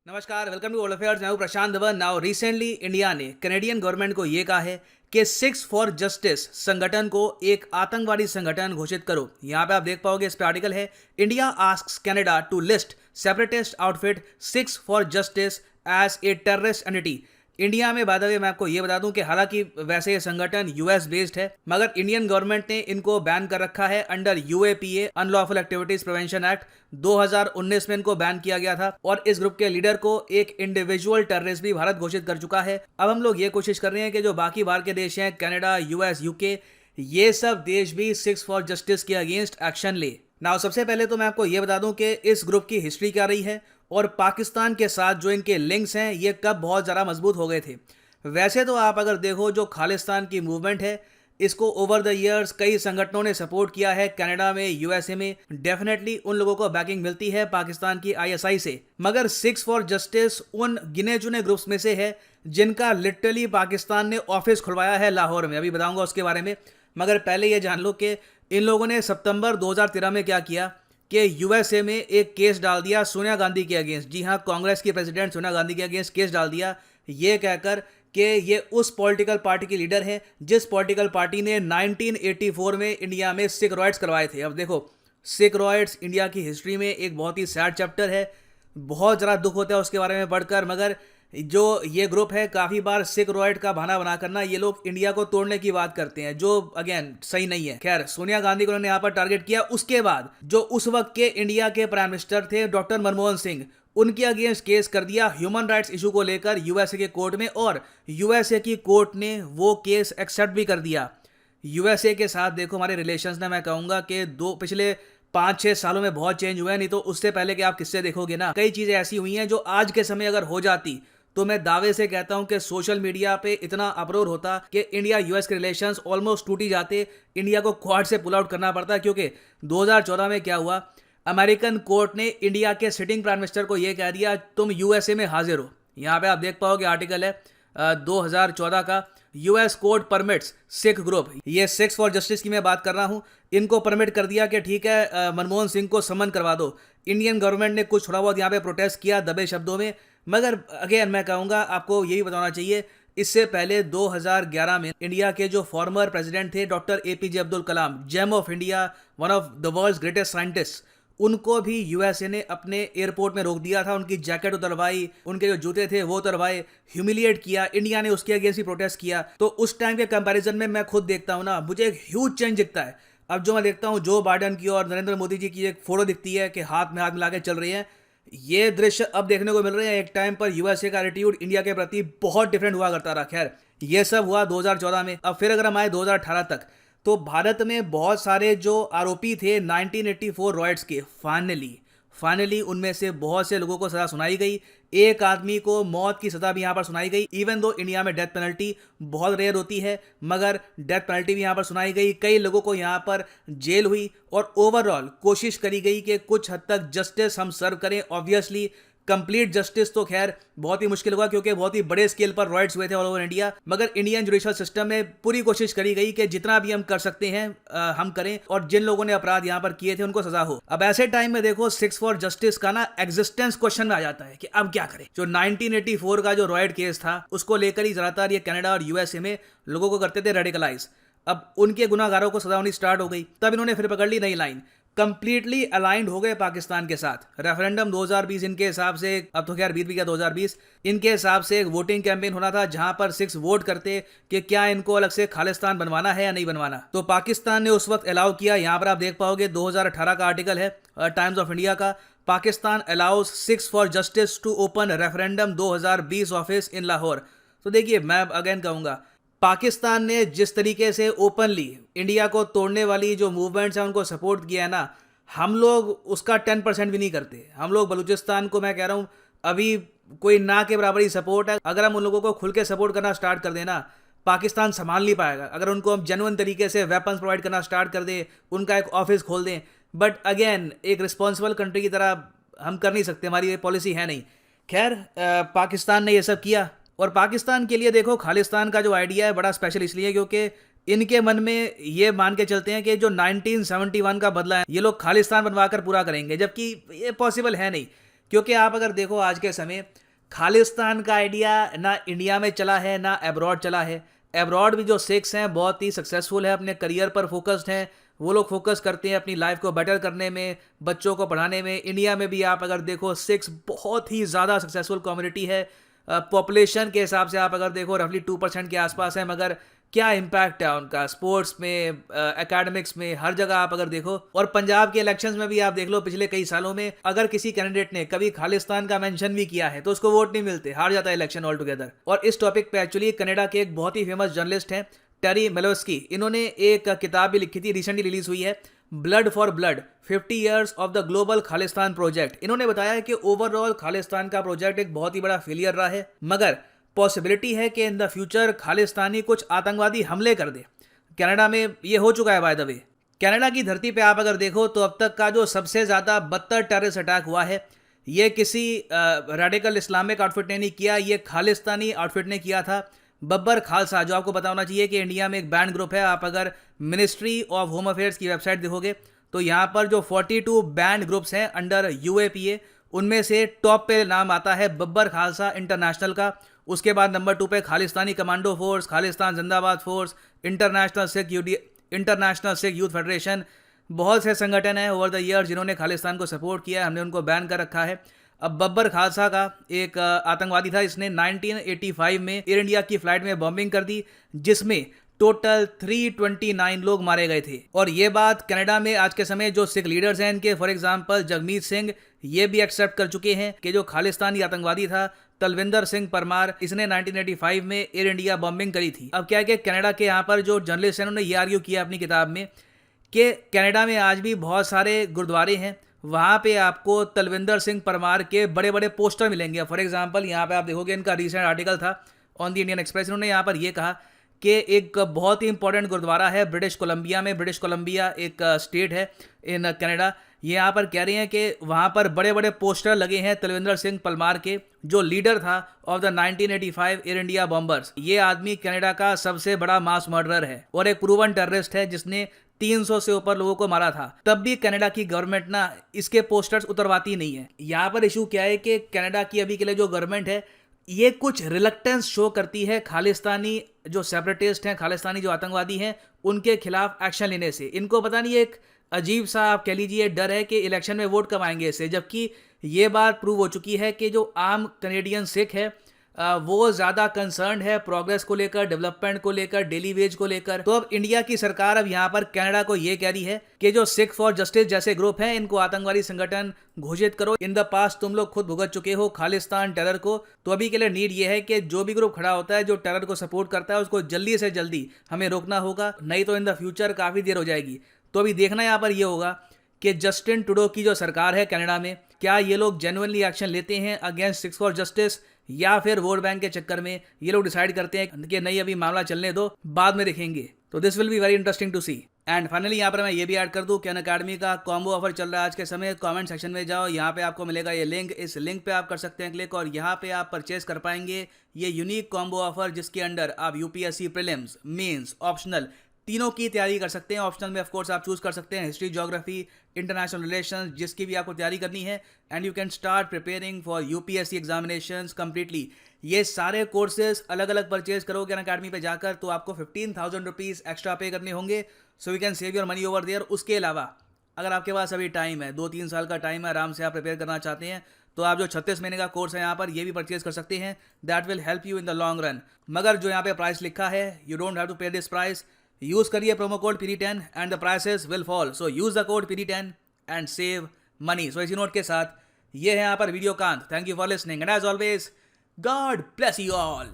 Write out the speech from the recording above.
नमस्कार, welcome to world affairs. मैं हूं प्रशांत धवन। नाउ रिसेंटली इंडिया ने कनेडियन गवर्नमेंट को ये कहा है कि सिक्स फॉर जस्टिस संगठन को एक आतंकवादी संगठन घोषित करो। यहां पे आप देख पाओगे, इस पे आर्टिकल है, India asks Canada to list separatist outfit Sikhs for Justice as a terrorist entity. India में बाय द वे मैं आपको ये बता दूं कि हालांकि वैसे ये संगठन यूएस बेस्ड है, मगर इंडियन गवर्नमेंट ने इनको बैन कर रखा है under UAPA unlawful activities prevention act. 2019 में इनको बैन किया गया था और इस ग्रुप के लीडर को एक इंडिविजुअल टेररिस्ट भी भारत घोषित कर चुका है। अब हम लोग ये कोशिश कर रहे हैं कि जो बाकी बाहर के देश हैं, कनाडा, यूएस, यूके, ये सब देश भी सिक्स फॉर जस्टिस के अगेंस्ट एक्शन ले। नाउ सबसे पहले तो मैं आपको ये बता दूं कि इस ग्रुप की हिस्ट्री क्या रही है और पाकिस्तान के साथ जो इनके लिंक्स हैं ये कब बहुत ज़्यादा मजबूत हो गए थे। वैसे तो आप अगर देखो, जो खालिस्तान की मूवमेंट है, इसको ओवर द ईयर्स कई संगठनों ने सपोर्ट किया है। कनाडा में, यूएसए में डेफिनेटली उन लोगों को बैकिंग मिलती है पाकिस्तान की आईएसआई से, मगर सिक्स फॉर जस्टिस उन गिने चुने ग्रुप्स में से है जिनका लिटरली पाकिस्तान ने ऑफिस खुलवाया है लाहौर में। अभी बताऊंगा उसके बारे में, मगर पहले ये जान लो कि इन लोगों ने सितंबर 2013 में क्या किया कि यूएसए में एक केस डाल दिया सोनिया गांधी के अगेंस्ट। जी हाँ, कांग्रेस की प्रेसिडेंट सोनिया गांधी के अगेंस्ट केस डाल दिया, ये कहकर कि ये उस पॉलिटिकल पार्टी की लीडर है जिस पॉलिटिकल पार्टी ने 1984 में इंडिया में सिख रॉयट्स करवाए थे। अब देखो, सिख रॉयट्स इंडिया की हिस्ट्री में एक बहुत ही सैड चैप्टर है, बहुत ज़रा दुख होता है उसके बारे में पढ़कर, मगर जो ये ग्रुप है काफ़ी बार सिख रॉयट का बहाना बना करना ये लोग इंडिया को तोड़ने की बात करते हैं, जो अगेन सही नहीं है। खैर, सोनिया गांधी को उन्होंने यहाँ पर टारगेट किया। उसके बाद जो उस वक्त के इंडिया के प्राइम मिनिस्टर थे डॉक्टर मनमोहन सिंह, उनके अगेंस्ट केस कर दिया ह्यूमन राइट्स इशू को लेकर यूएसए के कोर्ट में, और यूएसए की कोर्ट ने वो केस एक्सेप्ट भी कर दिया। यूएसए के साथ देखो हमारे रिलेशंस ने, मैं कहूँगा कि पिछले 5-6 सालों में बहुत चेंज हुए हैं। नहीं तो उससे पहले कि आप किससे देखोगे ना, कई चीज़ें ऐसी हुई हैं जो आज के समय अगर हो जाती तो मैं दावे से कहता हूं कि सोशल मीडिया पे इतना अपरोर होता कि इंडिया यूएस के रिलेशंस ऑलमोस्ट टूट ही जाते। इंडिया को क्वाड से पुल आउट करना पड़ता, क्योंकि 2014 में क्या हुआ, अमेरिकन कोर्ट ने इंडिया के सिटिंग प्राइम मिनिस्टर को यह कह दिया तुम यूएसए में हाजिर हो। यहां पे आप देख पाओगे आर्टिकल है 2014 का, US court permits Sikh group, ये सिक्स फॉर जस्टिस की मैं बात कर रहा हूं, इनको परमिट कर दिया कि ठीक है मनमोहन सिंह को समन करवा दो। इंडियन गवर्नमेंट ने कुछ थोड़ा बहुत यहाँ पे प्रोटेस्ट किया दबे शब्दों में, मगर अगेन मैं कहूँगा आपको ये भी बताना चाहिए, इससे पहले 2011 में इंडिया के जो फॉर्मर प्रेसिडेंट थे doctor APJ Abdul Kalam, gem of India, one of the world's greatest scientist, उनको भी यूएसए ने अपने एयरपोर्ट में रोक दिया था। उनकी जैकेट उतरवाई, उनके जो जूते थे वो उतरवाए, ह्यूमिलिएट किया। इंडिया ने उसके अगेंस्ट भी प्रोटेस्ट किया। तो उस टाइम के कंपैरिजन में मैं खुद देखता हूँ ना, मुझे एक ह्यूज चेंज दिखता है। अब जो मैं देखता हूँ जो बाइडेन की और नरेंद्र मोदी जी की एक फोटो दिखती है कि हाथ में हाथ मिला के चल रही है, ये दृश्य अब देखने को मिल रहे हैं। एक टाइम पर यूएसए का एटीट्यूड इंडिया के प्रति बहुत डिफरेंट हुआ करता रहा। खैर, ये सब हुआ 2014 में। अब फिर अगर हम आए 2018 तक, तो भारत में बहुत सारे जो आरोपी थे 1984 रॉयट्स के, फाइनली उनमें से बहुत से लोगों को सजा सुनाई गई। एक आदमी को मौत की सजा भी यहाँ पर सुनाई गई। इवन दो इंडिया में डेथ पेनल्टी बहुत रेयर होती है, मगर डेथ पेनल्टी भी यहाँ पर सुनाई गई। कई लोगों को यहाँ पर जेल हुई और ओवरऑल कोशिश करी गई कि कुछ हद तक जस्टिस हम सर्व करें। ऑब्वियसली कंप्लीट जस्टिस तो खैर बहुत ही मुश्किल हुआ, क्योंकि बहुत ही बड़े स्केल पर रॉयट्स हुए थे ऑल ओवर इंडिया, मगर इंडियन जुडिशियल सिस्टम में पूरी कोशिश करी गई कि जितना भी हम कर सकते हैं हम करें, और जिन लोगों ने अपराध यहाँ पर किए थे उनको सजा हो। अब ऐसे टाइम में देखो, सिक्स फॉर जस्टिस का ना एग्जिस्टेंस क्वेश्चन में आ जाता है कि अब क्या करें। जो 1984 का जो रॉयट केस था उसको लेकर ही ज्यादातर ये कनाडा और यूएसए में लोगों को करते थे रेडिकलाइज। अब उनके गुनाहगारों को सजा होनी स्टार्ट हो गई, तब इन्होंने फिर पकड़ ली नई लाइन, कंप्लीटली अलाइंड हो गए पाकिस्तान के साथ। रेफरेंडम 2020 इनके हिसाब से, अब तो खैर बीत भी गया 2020, इनके हिसाब से एक वोटिंग कैंपेन होना था जहां पर 6 वोट करते कि क्या इनको अलग से खालिस्तान बनवाना है या नहीं बनवाना। तो पाकिस्तान ने उस वक्त अलाउ किया। यहां पर आप देख पाओगे 2018 का आर्टिकल है टाइम्स ऑफ इंडिया का, Pakistan allows Sikhs for Justice to open referendum 2020 office in Lahore. तो देखिए, मैं अगेन कहूंगा, पाकिस्तान ने जिस तरीके से ओपनली इंडिया को तोड़ने वाली जो मूवमेंट्स हैं उनको सपोर्ट किया है ना, हम लोग उसका 10% भी नहीं करते। हम लोग बलूचिस्तान को, मैं कह रहा हूँ, अभी कोई ना के बराबर ही सपोर्ट है। अगर हम उन लोगों को खुल के सपोर्ट करना स्टार्ट कर देना, पाकिस्तान संभाल नहीं पाएगा। अगर उनको हम जेन्युइन तरीके से वेपन्स प्रोवाइड करना स्टार्ट कर दें, उनका एक ऑफिस खोल दें, बट अगेन एक रिस्पॉन्सिबल कंट्री की तरह हम कर नहीं सकते, हमारी ये पॉलिसी है नहीं। खैर, पाकिस्तान ने ये सब किया, और पाकिस्तान के लिए देखो खालिस्तान का जो आइडिया है बड़ा स्पेशल इसलिए क्योंकि इनके मन में ये मान के चलते हैं कि जो 1971 का बदला है ये लोग खालिस्तान बनवाकर पूरा करेंगे, जबकि ये पॉसिबल है नहीं। क्योंकि आप अगर देखो आज के समय खालिस्तान का आइडिया ना इंडिया में चला है ना अब्रॉड चला है। अब्रॉड भी जो सिख्स हैं बहुत ही सक्सेसफुल है, अपने करियर पर फोकस्ड हैं, वो लोग फोकस करते हैं अपनी लाइफ को बेटर करने में, बच्चों को पढ़ाने में। इंडिया में भी आप अगर देखो सिख्स बहुत ही ज़्यादा सक्सेसफुल कम्युनिटी है। पॉपुलेशन के हिसाब से आप अगर देखो रफली 2% के आसपास है, मगर क्या इम्पैक्ट है उनका स्पोर्ट्स में, एकेडमिक्स में, हर जगह आप अगर देखो। और पंजाब के इलेक्शंस में भी आप देख लो पिछले कई सालों में अगर किसी कैंडिडेट ने कभी खालिस्तान का मेंशन भी किया है तो उसको वोट नहीं मिलते, हार जाता है इलेक्शन ऑल टुगेदर। और इस टॉपिक पे एक्चुअली कनाडा के एक बहुत ही फेमस जर्नलिस्ट हैं टेरी मेलोस्की, इन्होंने एक किताब भी लिखी थी, रिसेंटली रिलीज हुई है, blood for blood 50 years of the global Khalistan project. इन्होंने बताया कि ओवरऑल खालिस्तान का प्रोजेक्ट एक बहुत ही बड़ा फेलियर रहा है, मगर पॉसिबिलिटी है कि इन द फ्यूचर खालिस्तानी कुछ आतंकवादी हमले कर दे। कनाडा में ये हो चुका है बाय द वे। कनाडा की धरती पे आप अगर देखो तो अब तक का जो सबसे ज़्यादा बदतर टेररिस्ट अटैक हुआ है ये किसी रेडिकल इस्लामिक आउटफिट ने नहीं किया, ये खालिस्तानी आउटफिट ने किया था। बब्बर खालसा, जो आपको पता होना चाहिए कि इंडिया में एक बैंड ग्रुप है। आप अगर मिनिस्ट्री ऑफ होम अफेयर्स की वेबसाइट देखोगे तो यहाँ पर जो 42 बैंड ग्रुप्स हैं अंडर UAPA, उनमें से टॉप पे नाम आता है बब्बर खालसा इंटरनेशनल का। उसके बाद नंबर 2 पे खालिस्तानी कमांडो फोर्स, खालिस्तान जिंदाबाद force, international Sikh youth federation. बहुत से संगठन हैं ओवर द ईयर जिन्होंने खालिस्तान को सपोर्ट किया है, हमने उनको बैन कर रखा है। अब बब्बर खालसा का एक आतंकवादी था, इसने 1985 में एयर इंडिया की फ्लाइट में बॉम्बिंग कर दी, जिसमें टोटल 329 लोग मारे गए थे। और ये बात कनाडा में आज के समय जो सिख लीडर्स हैं इनके, फॉर एग्जांपल जगमीत सिंह, ये भी एक्सेप्ट कर चुके हैं कि जो खालिस्तानी आतंकवादी था तलविंदर सिंह परमार, इसने 1985 में एयर इंडिया बॉम्बिंग करी थी। अब क्या है कि कनाडा के यहाँ पर जो जर्नलिस्ट हैं उन्होंने ये आर्ग्यू किया अपनी किताब में कि कनाडा में आज भी बहुत सारे गुरुद्वारे हैं, वहाँ पे आपको तलविंदर सिंह परमार के बड़े बड़े पोस्टर मिलेंगे। फॉर एग्जांपल यहाँ पे आप देखोगे, इनका रिसेंट आर्टिकल था ऑन द इंडियन एक्सप्रेस, इन्होंने यहाँ पर ये कहा कि एक बहुत ही इंपॉर्टेंट गुरुद्वारा है ब्रिटिश कोलंबिया में, ब्रिटिश कोलंबिया एक स्टेट है इन कनाडा, ये यहाँ पर कह रहे हैं कि वहाँ पर बड़े बड़े पोस्टर लगे हैं तलविंदर सिंह परमार के, जो लीडर था of the 1985 air India bombers. ये आदमी कनाडा का सबसे बड़ा मास मर्डरर है और एक प्रूवन टेररिस्ट है जिसने 300 से ऊपर लोगों को मारा था। तब भी कनाडा की गवर्नमेंट ना इसके पोस्टर्स उतरवाती नहीं है। यहाँ पर इशू क्या है कि कनाडा की अभी के लिए जो गवर्नमेंट है ये कुछ रिलक्टेंस शो करती है खालिस्तानी जो सेपरेटिस्ट हैं, खालिस्तानी जो आतंकवादी हैं, उनके खिलाफ एक्शन लेने से। इनको पता नहीं, एक अजीब सा आप कह लीजिए डर है कि इलेक्शन में वोट कब आएंगे इससे, जबकि ये बात प्रूव हो चुकी है कि जो आम कनेडियन सिख है वो ज़्यादा कंसर्न है प्रोग्रेस को लेकर, डेवलपमेंट को लेकर, डेली वेज को लेकर। तो अब इंडिया की सरकार अब यहाँ पर कनाडा को ये कह रही है कि जो सिख फॉर जस्टिस जैसे ग्रुप हैं इनको आतंकवादी संगठन घोषित करो। इन द पास्ट तुम लोग खुद भुगत चुके हो खालिस्तान टेरर को, तो अभी के लिए नीड ये है कि जो भी ग्रुप खड़ा होता है जो टेरर को सपोर्ट करता है उसको जल्दी से जल्दी हमें रोकना होगा, नहीं तो इन द फ्यूचर काफ़ी देर हो जाएगी। तो अभी देखना यहाँ पर ये होगा कि जस्टिन ट्रूडो की जो सरकार है कनाडा में, क्या ये लोग जेन्युइनली एक्शन लेते हैं अगेंस्ट सिक्स फॉर जस्टिस, या फिर वोट बैंक के चक्कर में ये लोग डिसाइड करते हैं कि नहीं अभी मामला चलने दो, बाद में देखेंगे। तो this will be very interesting to see. And finally यहाँ पर मैं ये भी ऐड कर दूं कि अनअकैडमी का कॉम्बो ऑफर चल रहा है आज के समय। कमेंट सेक्शन में जाओ, यहाँ पे आपको मिलेगा ये लिंक, इस लिंक पे आप कर सकते हैं क्लिक और यहाँ पे आप परचेज कर पाएंगे ये यूनिक कॉम्बो ऑफर, जिसके अंडर आप यूपीएससी प्रीलिम्स, मेंस, ऑप्शनल तीनों की तैयारी कर सकते हैं। ऑप्शनल में ऑफ कोर्स आप चूज कर सकते हैं हिस्ट्री, ज्योग्राफी, इंटरनेशनल रिलेशंस, जिसकी भी आपको तैयारी करनी है, and you can start preparing for UPSC examinations completely. ये सारे कोर्सेज अलग अलग परचेज करोगे अनअकैडमी पे जाकर तो आपको 15,000 रुपीज़ एक्स्ट्रा पे करने होंगे, so you can save your money over there. उसके अलावा अगर आपके पास अभी टाइम है, 2-3 साल का टाइम है, आराम से आप प्रिपेयर करना चाहते हैं, तो आप जो 36 महीने का कोर्स है यहाँ पर ये भी परचेज कर सकते हैं। That will help you in the long run. मगर जो यहाँ पे प्राइस लिखा है, you don't have to pay this price. Use करिए promo code PD10 and the prices will fall. So use the code PD10 and save money. So इसी note के साथ ये है यहाँ पर वीडियो कांत। Thank you for listening and as always God bless you all.